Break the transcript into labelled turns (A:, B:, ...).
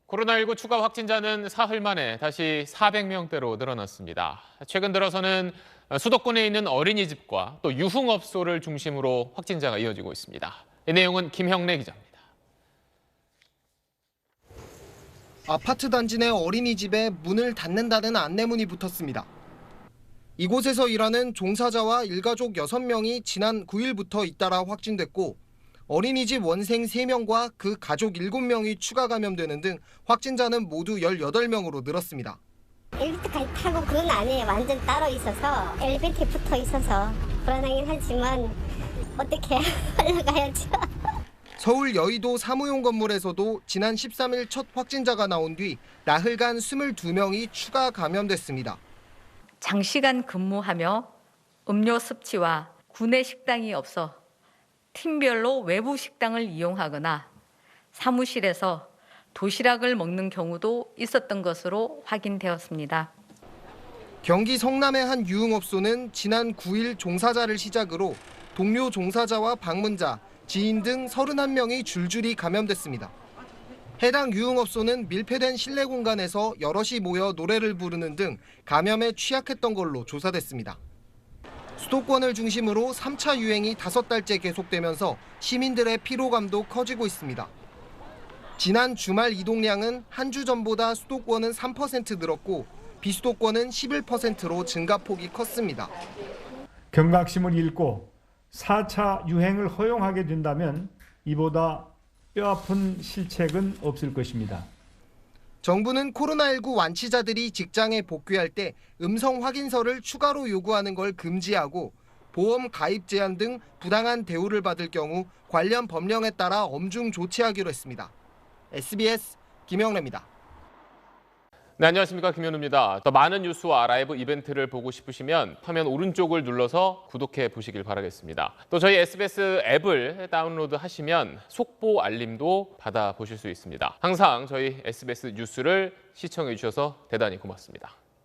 A: 코로나19 추가 확진자는 사흘 만에 다시 400명대로 늘어났습니다. 최근 들어서는 수도권에 있는 어린이집과 또 유흥업소를 중심으로 확진자가 이어지고 있습니다. 이 내용은 김형래 기자입니다.
B: 아파트 단지 내 어린이집에 문을 닫는다는 안내문이 붙었습니다. 이곳에서 일하는 종사자와 일가족 6명이 지난 9일부터 잇따라 확진됐고 어린이집 원생 3명과 그 가족 7명이 추가 감염되는 등 확진자는 모두 18명으로 늘었습니다.
C: 엘리베이터까지 타고 그건 아니에요. 완전 따로 있어서 엘리베이터에 붙어 있어서 불안하긴 하지만 어떻게 올라가야죠.
B: 서울 여의도 사무용 건물에서도 지난 13일 첫 확진자가 나온 뒤 나흘간 22명이 추가 감염됐습니다.
D: 장시간 근무하며 음료 섭취와 구내 식당이 없어 팀별로 외부 식당을 이용하거나 사무실에서 도시락을 먹는 경우도 있었던 것으로 확인되었습니다.
B: 경기 성남의 한 유흥업소는 지난 9일 종사자를 시작으로 동료 종사자와 방문자, 지인 등 31명이 줄줄이 감염됐습니다. 해당 유흥업소는 밀폐된 실내 공간에서 여럿이 모여 노래를 부르는 등 감염에 취약했던 걸로 조사됐습니다. 수도권을 중심으로 3차 유행이 5달째 계속되면서 시민들의 피로감도 커지고 있습니다. 지난 주말 이동량은 한 주 전보다 수도권은 3% 늘었고 비수도권은 11%로 증가폭이 컸습니다.
E: 경각심을 잃고 4차 유행을 허용하게 된다면 이보다 뼈아픈 실책은 없을 것입니다.
B: 정부는 코로나19 완치자들이 직장에 복귀할 때 음성 확인서를 추가로 요구하는 걸 금지하고 보험 가입 제한 등 부당한 대우를 받을 경우 관련 법령에 따라 엄중 조치하기로 했습니다. SBS 김영래입니다.
A: 네, 안녕하십니까. 김현우입니다. 더 많은 뉴스와 라이브 이벤트를 보고 싶으시면 화면 오른쪽을 눌러서 구독해 보시길 바라겠습니다. 또 저희 SBS 앱을 다운로드 하시면 속보 알림도 받아보실 수 있습니다. 항상 저희 SBS 뉴스를 시청해 주셔서 대단히 고맙습니다.